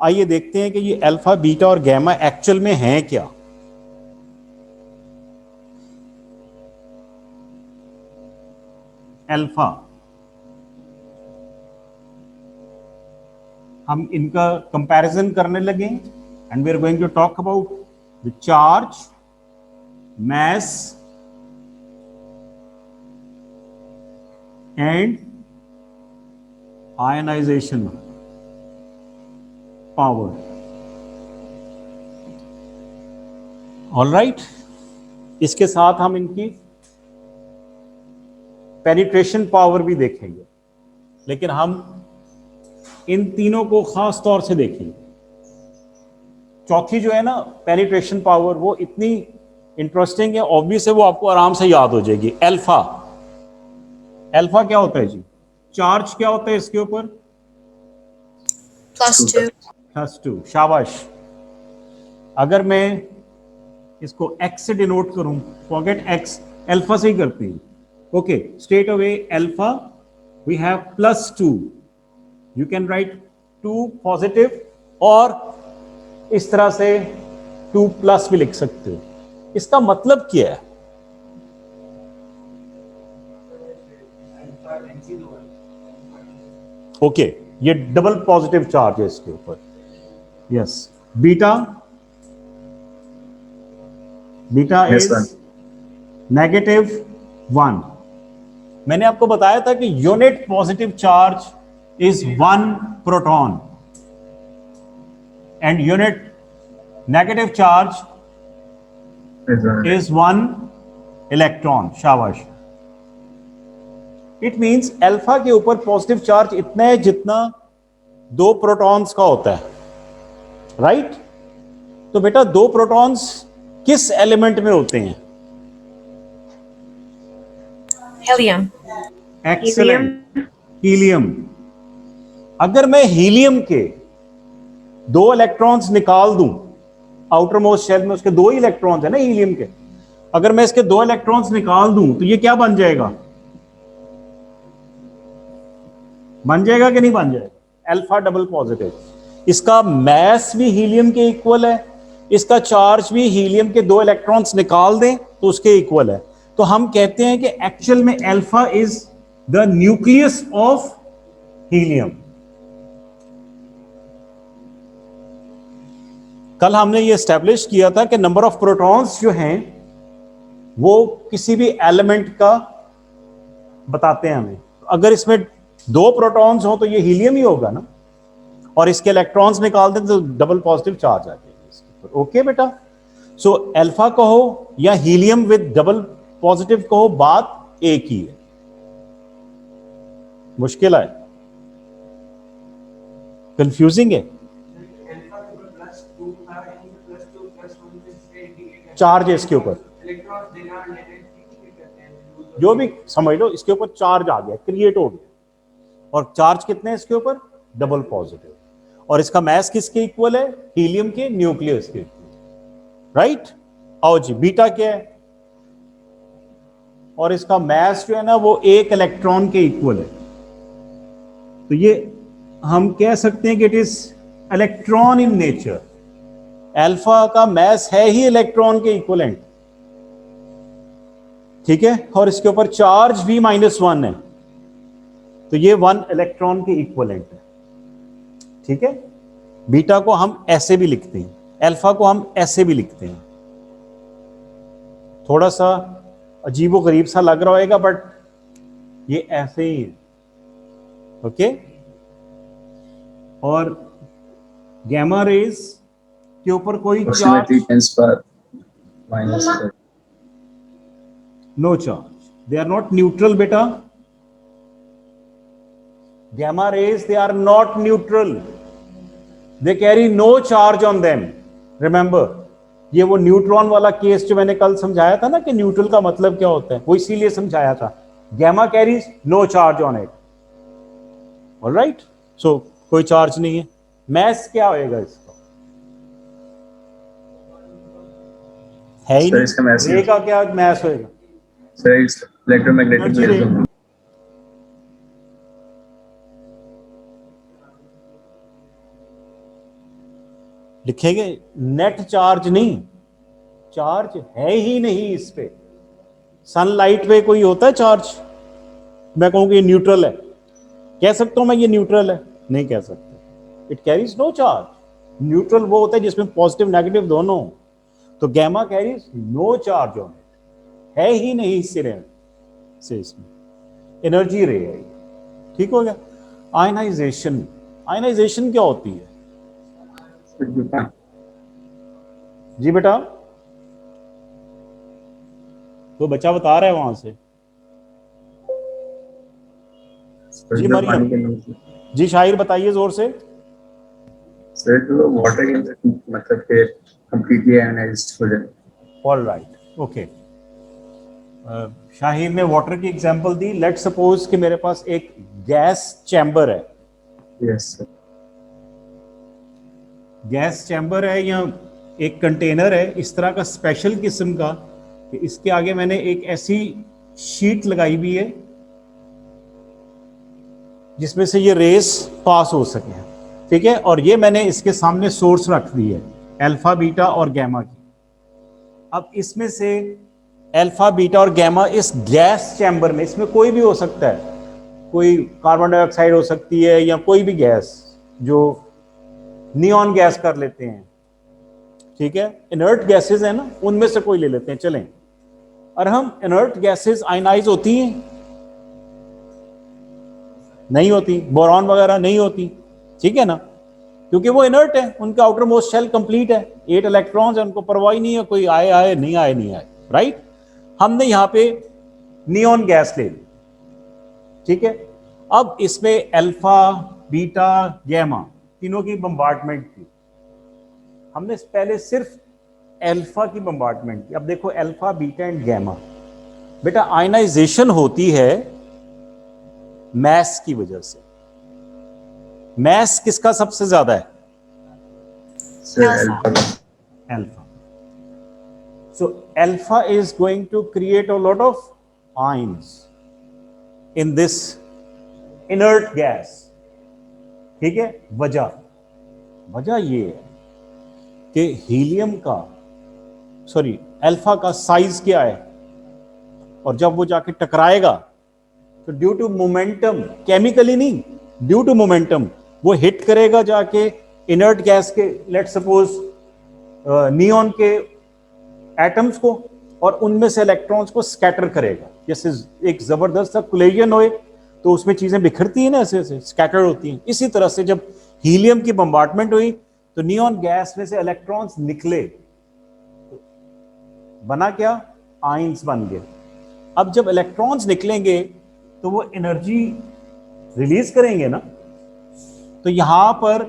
आइए देखते हैं कि ये अल्फा, बीटा और गैमा एक्चुअल में हैं क्या। अल्फा, हम इनका कंपैरिजन करने लगे and we are going to talk about the charge, mass and ionization power. All right, इसके साथ हम इनकी पेनिट्रेशन पावर भी देखेंगे, लेकिन हम इन तीनों को खास तौर से देखेंगे। चौथी जो है ना पेनिट्रेशन पावर, वो इतनी इंटरेस्टिंग है, ऑब्वियस है, वो आपको आराम से याद हो जाएगी। अल्फा, अल्फा क्या होता है जी? चार्ज क्या होता है इसके ऊपर? +2। शाबाश। अगर मैं इसको x से डिनोट करूं, फॉरगेट x, अल्फा से ही करते हैं। Okay, straight away alpha we have +2। You can write 2 positive और इस तरह से 2 प्लस भी लिख सकते हो। इसका मतलब क्या है? ओके, ये डबल पॉजिटिव चार्ज है इसके ऊपर। Yes, beta, beta is -1। मैंने आपको बताया था कि unit positive charge is 1 proton and unit negative charge is 1 electron. शाबाश। इट मींस अल्फा के ऊपर पॉजिटिव चार्ज इतना है जितना 2 प्रोटॉन्स का होता है, राइट? तो बेटा 2 प्रोटॉन्स किस एलिमेंट में होते हैं? हीलियम। Excellent, helium. अगर मैं हीलियम के 2 इलेक्ट्रॉन्स निकाल दूं, आउटर मोस्ट शेल में उसके 2 ही इलेक्ट्रॉन्स है ना हीलियम के, अगर मैं इसके 2 इलेक्ट्रॉन्स निकाल दूं तो ये क्या बन जाएगा? बन जाएगा कि नहीं बन जाएगा? Alpha double positive. इसका मैस भी हीलियम के इक्वल है, इसका चार्ज भी हीलियम के 2 इलेक्ट्रॉन्स निकाल दें तो उसके इक्वल है। तो हम कहते हैं कि एक्चुअल में alpha is the nucleus of helium. कल हमने ये एस्टेब्लिश किया था कि नंबर ऑफ प्रोटॉन्स जो हैं वो किसी भी एलिमेंट का बताते हैं हमें। अगर इसमें 2 प्रोटॉन्स हो तो ये हीलियम ही होगा ना, और इसके इलेक्ट्रॉन्स निकाल दें तो डबल पॉजिटिव चार्ज आ जाएगा इसके ऊपर। ओके बेटा, सो अल्फा कहो या हीलियम विद डबल पॉजिटिव कहो, बात एक ही है। मुश्किल है, कंफ्यूजिंग है। चार्ज है इसके ऊपर, जो भी समझ लो, इसके ऊपर चार्ज आ गया, क्रिएट हो गया, और चार्ज कितने हैं इसके ऊपर? Double positive. और इसका मैस किसके इक्वल है? हीलियम के न्यूक्लियस के इक्वल, राइट? आओ जी, बीटा क्या है? और इसका मैस जो है ना वो 1 इलेक्ट्रॉन के इक्वल है। तो ये हम कह सकते हैं कि it is electron in nature. Alpha का मैस है ही इलेक्ट्रॉन के इक्वलेंट, ठीक है? और इसके ऊपर चार्ज भी -1 है, तो ये 1 इलेक्ट्रॉन के इक्वलेंट है, ठीक है? बीटा को हम ऐसे भी लिखते हैं, अल्फा को हम ऐसे भी लिखते हैं। थोड़ा सा अजीबो गरीब सा लग रहा होगा, बट ये ऐसे ही है, ओके? और गैमा रेज के ऊपर कोई charge, no charge, they are not neutral बेटा। Gamma rays, they are not neutral. They carry no charge on them. Remember, ये वो न्यूट्रॉन वाला केस जो मैंने कल समझाया था ना कि न्यूट्रल का मतलब क्या होता है, वो इसीलिए समझाया था। Gamma carries no charge on it. Alright, so कोई चार्ज नहीं है। मैस क्या होएगा इसका? है ही नहीं। रे का क्या मैस होएगा? इलेक्ट्रोमैग्नेटिक। लिखेंगे नेट चार्ज नहीं, चार्ज है ही नहीं इस पे। सनलाइट पे कोई होता है चार्ज? मैं कहूँगी ये न्यूट्रल है, कह सकता हूँ मैं ये न्यूट्रल है? नहीं कह सकते। It carries no charge. Neutral वो होता है जिसमें पॉजिटिव नेगेटिव दोनों हो। तो gamma carries no charge on it, है ही नहीं सिरे से, इसमें एनर्जी रे है। ठीक हो गया। आयनाइजेशन, आयनाइजेशन क्या होती है जी बेटा? तो बच्चा बता रहा है वहां से। जी मरियम, जी शाहिर बताइए जोर से। सर तो वाटर के अंदर मतलब कि कंप्लीटली आयनाइज्ड हो जाए। All right, okay. शाहिर ने वाटर की एग्जांपल दी। लेट सपोज कि मेरे पास एक गैस चैम्बर है। Yes sir. गैस चैम्बर है या एक कंटेनर है इस तरह का स्पेशल किस्म का कि इसके आगे मैंने एक ऐसी शीट लगाई हुई है जिसमें से ये रेस पास हो सके। ठीक है, और ये मैंने इसके सामने सोर्स रख दी है अल्फा बीटा और गैमा की। अब इसमें से अल्फा बीटा और गैमा इस गैस चैम्बर में, इसमें कोई भी हो सकता है, कोई कार्बन डाइऑक्साइड हो सकती है या कोई भी गैस जो नियॉन गैस कर लेते हैं। ठीक है, इनर्ट गैसेस है ना, उनमें से कोई ले लेते हैं चलें। और हम इनर्ट गैसेस आयनाइज होती हैं? नहीं होती। बोरॉन वगैरह नहीं होती, ठीक है ना, क्योंकि वो इनर्ट है, उनका आउटर मोस्ट शेल कंप्लीट है, 8 इलेक्ट्रॉन्स है, उनको परवाह ही नहीं है कोई आए आए नहीं आए नहीं आए। राइट, हमने यहां पे नियॉन गैस ले ली। ठीक है, अब इसमें अल्फा बीटा गैमा तीनों की बम्बार्टमेंट की। हमने पहले सिर्फ अल्फा की बम्बार्टमेंट की। अब देखो अल्फा बीटा एंड गैमा, बेटा आयनाइजेशन होती है मैस की वजह से। मैस किसका सबसे ज्यादा है? Sir Alpha. Alpha. So alpha is going to create a lot of ions in this inert gas. ठीक है, वजह ये है कि हीलियम का अल्फा का साइज क्या है, और जब वो जाके टकराएगा तो ड्यू टू मोमेंटम, केमिकली नहीं, ड्यू टू मोमेंटम वो हिट करेगा जाके इनर्ट गैस के, लेट सपोज नियॉन के एटम्स को, और उनमें से इलेक्ट्रॉन्स को स्कैटर करेगा। जैसे एक जबरदस्त कोलिजन होए तो उसमें चीजें बिखरती हैं ना, ऐसे ऐसे स्कैटर होती हैं। इसी तरह से जब हीलियम की बम्बार्टमेंट हुई तो नियॉन गैस में से इलेक्ट्रॉन्स निकले, बना क्या? आयंस बन गए। अब जब इलेक्ट्रॉन्स निकलेंगे तो वो एनर्जी रिलीज करेंगे ना, तो यहां पर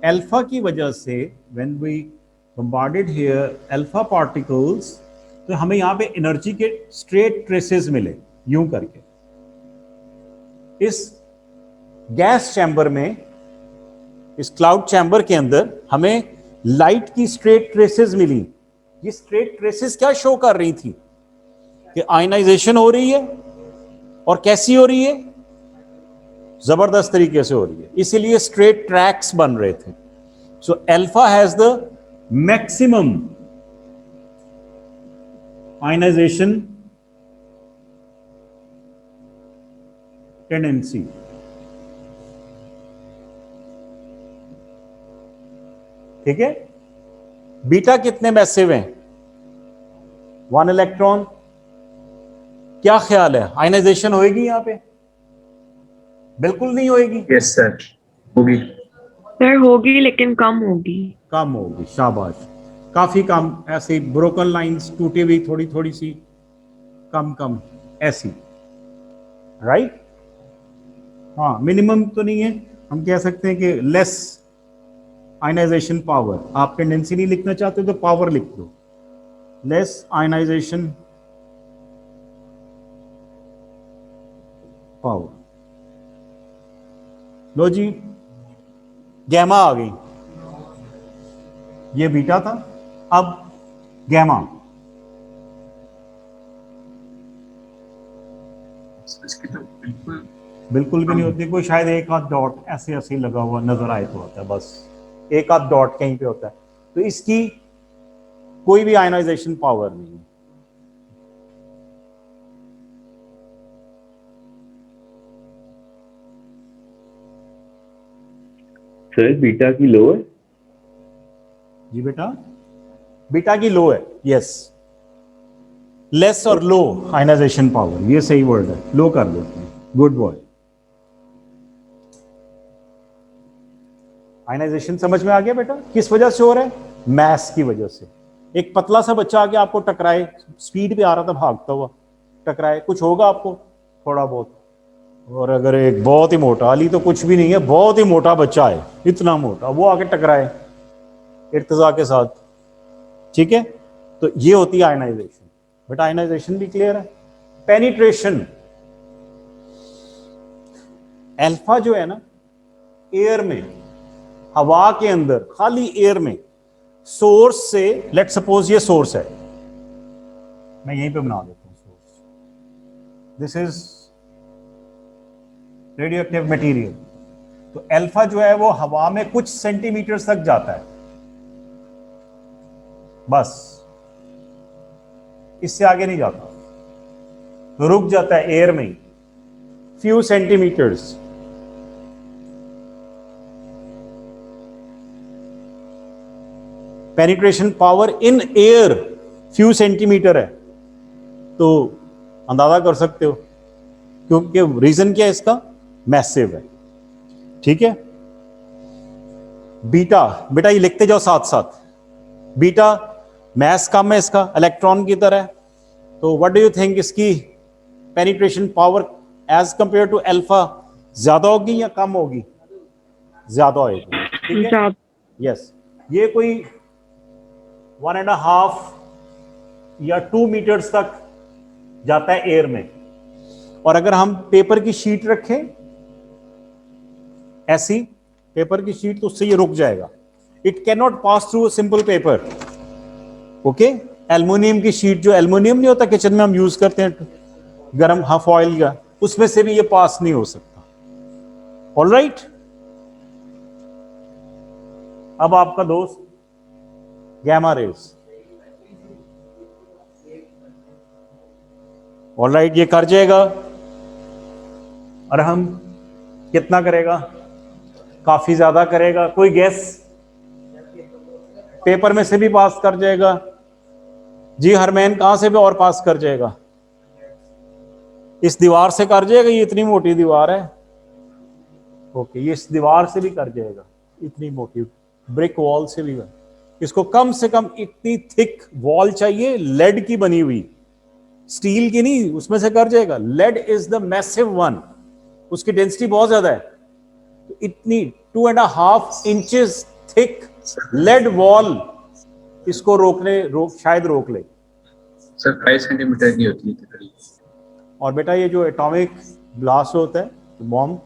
अल्फा की वजह से when we bombarded here alpha particles, तो हमें यहां पे एनर्जी के स्ट्रेट ट्रेसेस मिले यूं करके। इस गैस चैम्बर में, इस क्लाउड चैम्बर के अंदर हमें लाइट की स्ट्रेट ट्रेसेस मिली। ये स्ट्रेट ट्रेसेस क्या शो कर रही थी? कि आयनाइजेशन हो रही है, और कैसी हो रही है? जबरदस्त तरीके से हो रही है, इसीलिए स्ट्रेट ट्रैक्स बन रहे थे। सो alpha has the maximum ionization tendency. ठीक है, बीटा कितने मैसिव हैं? 1 इलेक्ट्रॉन। क्या ख्याल है, आयनाइजेशन होएगी यहां पे? बिल्कुल नहीं होएगी। यस सर, होगी। सर होगी लेकिन कम होगी। कम होगी, शाबाश, काफी कम। ऐसी ब्रोकन लाइंस, टूटी हुई थोड़ी थोड़ी सी, कम ऐसी। राइट, हाँ, मिनिमम तो नहीं है, हम कह सकते हैं कि लेस आयनाइजेशन पावर। आप टेंडेंसी नहीं लिखना चाहते तो पावर लिख दो, लेस आयनाइजेशन पावर। लो जी, गैमा आ गई, ये बीटा था, अब गैमा। इसकी तो बिल्कुल बिल्कुल भी नहीं होती, कोई शायद एक आध डॉट ऐसे ऐसे लगा हुआ नजर आए तो होता है, बस एक आध डॉट कहीं पे होता है, तो इसकी कोई भी आयनाइजेशन पावर नहीं है। सर बीटा की लो है। जी बेटा, बीटा की लो है, यस, लेस और लो आयनाइजेशन पावर, ये सही वर्ड है, लो कर देते हैं, गुड बॉय। आयनाइजेशन समझ में आ गया बेटा, किस वजह से हो रहा है? मैस की वजह से। एक पतला सा बच्चा आके आपको टकराए, स्पीड पे आ रहा था भागता हुआ, टकराए, कुछ होगा आपको थोड़ा बहुत। और अगर एक बहुत ही मोटा, अली तो कुछ भी नहीं है, बहुत ही मोटा बच्चा है, इतना मोटा, वो आके टकराए इर्तिजा के साथ, ठीक है, तो ये होती है आयनाइजेशन। बेटा आयनाइजेशन भी क्लियर है। पेनिट्रेशन, अल्फा जो है ना, एयर में, हवा के अंदर, खाली एयर में, सोर्स से, लेट सपोज ये सोर्स है, मैं यहीं पे बना देता हूं source, this is radioactive material. तो अल्फा जो है वो हवा में कुछ सेंटीमीटर तक जाता है, बस इससे आगे नहीं जाता, तो रुक जाता है एयर में, few centimetres. Penetration power in air few centimetre है, तो अंदाजा कर सकते हो, क्योंकि रीजन क्या है इसका? मैसिव है, ठीक है। बीटा, बेटा ये लिखते जाओ साथ साथ, बीटा मैस कम है इसका, इलेक्ट्रॉन की तरह, तो व्हाट डू यू थिंक, इसकी penetration power as compare to alpha ज्यादा होगी या कम होगी? ज्यादा होगी, ठीक है, यस। ये कोई 1.5 या 2 मीटर्स तक जाता है एयर में, और अगर हम पेपर की शीट रखें ऐसी, पेपर की शीट, तो उससे ये रुक जाएगा, it can not pass through simple paper, okay. Aluminium की शीट, जो एल्युमिनियम नहीं होता किचन में हम यूज करते हैं गरम, हाफ ऑयल का, उसमें से भी ये पास नहीं हो सकता। ऑलराइट, अब आपका दोस्त गैमा रेज, ऑलराइट, ये कर जाएगा, और हम कितना करेगा? काफी ज्यादा करेगा, कोई गैस? पेपर में से भी पास कर जाएगा जी, हरमैन कहां से भी और पास कर जाएगा? इस दीवार से कर जाएगा, ये इतनी मोटी दीवार है, ओके, ये इस दीवार से भी कर जाएगा, इतनी मोटी ब्रिक वॉल से भी। इसको कम से कम इतनी थिक वॉल चाहिए, लेड की बनी हुई, स्टील की नहीं, उसमें से कर जाएगा। Lead is the massive one, उसकी डेंसिटी बहुत ज्यादा है, तो इतनी 2.5 इंचेस थिक लेड वॉल इसको शायद रोक ले। सर 5 सेंटीमीटर की होती है तकरीबन। और बेटा ये जो एटॉमिक ब्लास्ट होता है, बॉम्ब,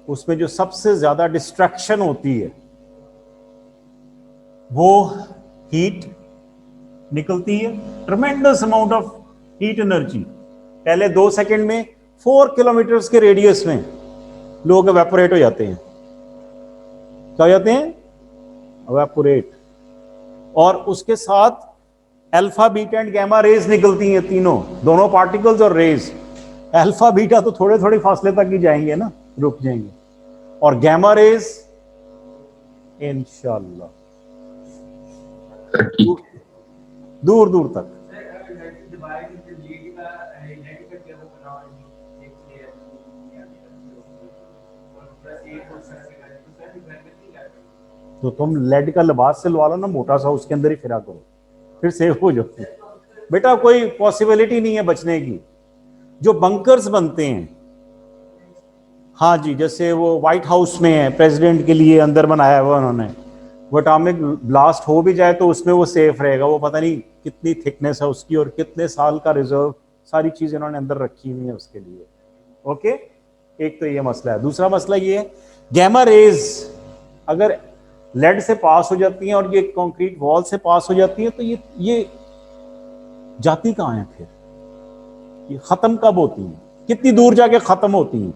उसमें जो सबसे ज्यादा डिस्ट्रैक्शन होती है वो हीट निकलती है, tremendous amount of heat energy. पहले 2 सेकंड में 4 किलोमीटर के रेडियस में लोग एवेपोरेट हो जाते हैं। क्या हो जाते हैं? एवेपोरेट। और उसके साथ alpha, beta and gamma rays निकलती हैं, तीनों, दोनों पार्टिकल्स और रेज। अल्फा बीटा तो थोड़े थोड़े फासले तक ही जाएंगे ना, रुक जाएंगे, और गामा रेज इंशाल्लाह दूर दूर तक। तो तुम लेड का लिबास सिलवा लो ना मोटा सा, उसके अंदर ही फिरा करो, फिर सेफ हो जाओ। बेटा कोई पॉसिबिलिटी नहीं है बचने की। जो बंकर्स बनते हैं, हाँ जी, जैसे वो व्हाइट हाउस में है, प्रेसिडेंट के लिए अंदर बनाया हुआ उन्होंने, वो एटॉमिक ब्लास्ट हो भी जाए तो उसमें वो सेफ रहेगा। वो पता नहीं कितनी थिकनेस है उसकी और कितने साल का रिजर्व, सारी चीज इन्होंने अंदर रखी हुई है उसके लिए। ओके, एक तो ये मसला है। दूसरा मसला ये है, गैमा रेज अगर लेड से पास हो जाती हैं और ये कंक्रीट वॉल से पास हो जाती है, तो ये जाती कहाँ है फिर? ये खत्म कब होती है? कितनी दूर जाके खत्म होती है?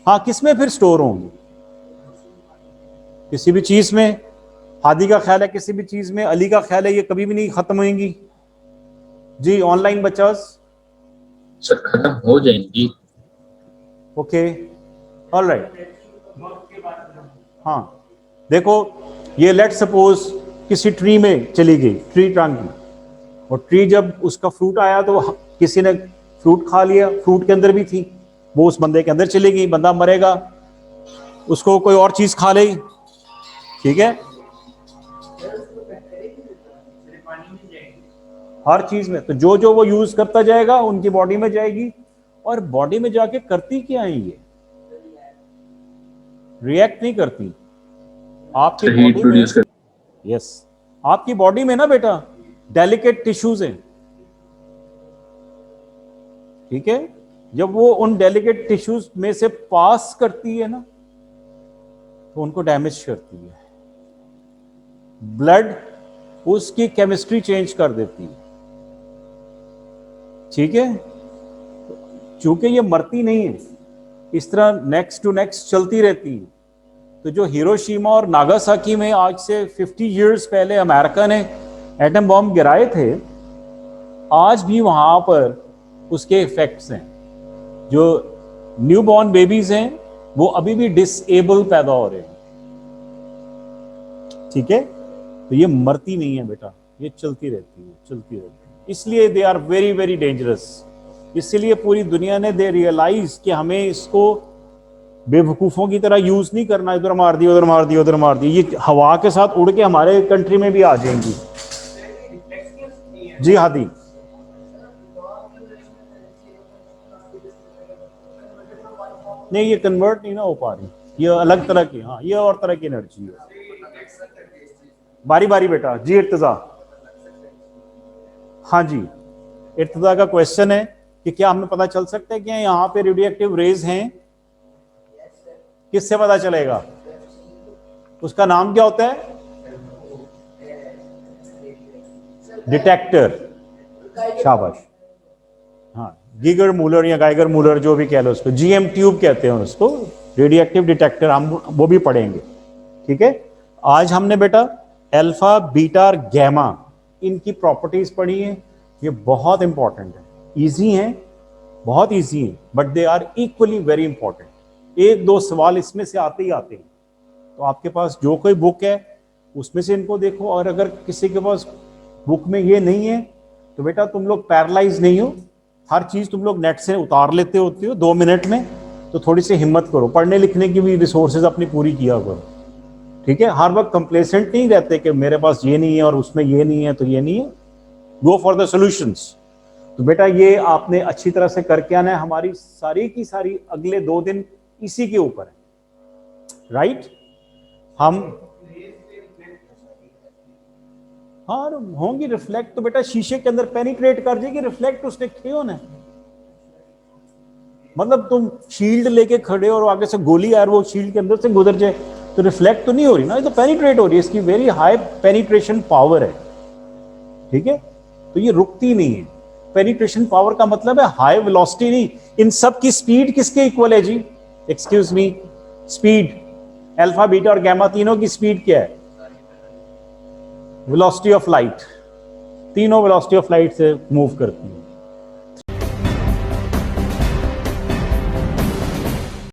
हाँ, किसमें फिर स्टोर होंगी? किसी भी चीज में हादी का ख्याल है, किसी भी चीज में अली का ख्याल है, ये कभी भी नहीं खत्म होंगी। जी ऑनलाइन बच्चास, सर खत्म हो जाएंगी। Okay, alright. हाँ देखो, ये लेट सपोज किसी ट्री में चली गई, ट्री ट्रंक की, और ट्री जब उसका फ्रूट आया तो किसी ने फ्रूट खा लिया, फ्रूट के अंदर भी थी, वो उस बंदे के अंदर चली गई, बंदा मरेगा, उसको कोई और चीज खा ले, ठीक है, हर चीज में। तो जो जो वो यूज करता जाएगा उनकी बॉडी में जाएगी, और बॉडी में जाके करती क्या है, ये रिएक्ट नहीं करती आपकी हीट बॉडी प्रोड्यूस में। यस, आपकी बॉडी में ना बेटा डेलिकेट टिश्यूज हैं, ठीक है, जब वो उन डेलिकेट टिश्यूज में से पास करती है ना तो उनको डैमेज करती है। ब्लड उसकी केमिस्ट्री चेंज कर देती है, ठीक है। चूंकि ये मरती नहीं है, इस तरह नेक्स्ट टू नेक्स्ट चलती रहती है। तो जो हिरोशिमा और नागासाकी में आज से 50 इयर्स पहले अमेरिका ने एटम बॉम्ब गिराए थे, आज भी वहां पर उसके इफेक्ट्स हैं। जो न्यूबॉर्न बेबीज हैं वो अभी भी डिसेबल पैदा हो रहे हैं, ठीक है। तो ये मरती नहीं है बेटा, ये चलती रहती है, चलती रहती है। इसलिए they are very very dangerous. इसलिए पूरी दुनिया ने दे रियलाइज कि हमें इसको बेवकूफ़ों की तरह यूज नहीं करना, इधर मार दिया उधर मार दिया उधर मार दिया, ये हवा के साथ उड़ के हमारे कंट्री में भी आ जाएंगी। जी हादी, नहीं ये कन्वर्ट नहीं ना हो पा रही, ये अलग तरह की, हाँ ये और तरह की एनर्जी है। बारी बारी बेटा। जी इर्तजा, हाँ जी इर्तजा का क्वेश्चन है कि क्या हमें पता चल सकता है कि यहाँ पे रेडियोएक्टिव रेज हैं? किससे पता चलेगा? उसका नाम क्या होता है? डिटेक्टर। शाबाश, हाँ गीगर मूलर या गाइगर मूलर जो भी कह लो उसको, जीएम ट्यूब कहते हैं उसको, रेडियोएक्टिव डिटेक्टर, हम वो भी पढ़ेंगे, ठीक है। आज हमने बेटा अल्फा बीटा और गैमा इनकी प्रॉपर्टीज पढ़ी है। ये बहुत इंपॉर्टेंट है, इजी हैं, बहुत इजी है, but they are equally very important. एक दो सवाल इसमें से आते ही आते हैं। तो आपके पास जो कोई बुक है उसमें से इनको देखो, और अगर किसी के पास बुक में ये नहीं है तो बेटा तुम लोग पैरालाइज नहीं हो, हर चीज तुम लोग नेट से उतार लेते होते हो 2 मिनट में। तो थोड़ी सी हिम्मत करो, पढ़ने लिखने की भी रिसोर्सेज अपनी पूरी किया करो, ठीक है। हर वक्त कंप्लेसेंट नहीं रहते कि मेरे पास ये नहीं है और उसमें ये नहीं है तो ये नहीं है, गो फॉर द सॉल्यूशंस। तो बेटा ये आपने अच्छी तरह से करके आना है। हमारी सारी की सारी अगले 2 दिन इसी के ऊपर है, राइट। हम हाँ होंगी रिफ्लेक्ट, तो बेटा शीशे के अंदर पेनिट्रेट कर जाएगी, रिफ्लेक्ट उसने क्यों ना, मतलब तुम शील्ड लेके खड़े हो और आगे से गोली आ रही, वो शील्ड के अंदर से गुजर जाए तो रिफ्लेक्ट तो नहीं हो रही ना, ये तो पेनिट्रेट हो रही है, इसकी वेरी हाई पेनिट्रेशन पावर है, ठीक है। तो ये रुकती नहीं है। पेनिट्रेशन पावर का मतलब है हाई वेलोसिटी नहीं। इन सब की स्पीड किसके इक्वल है जी? Excuse me, speed alpha beta और गैमा तीनों की स्पीड क्या है? Velocity of light. तीनों वेलोसिटी ऑफ लाइट से मूव करती है।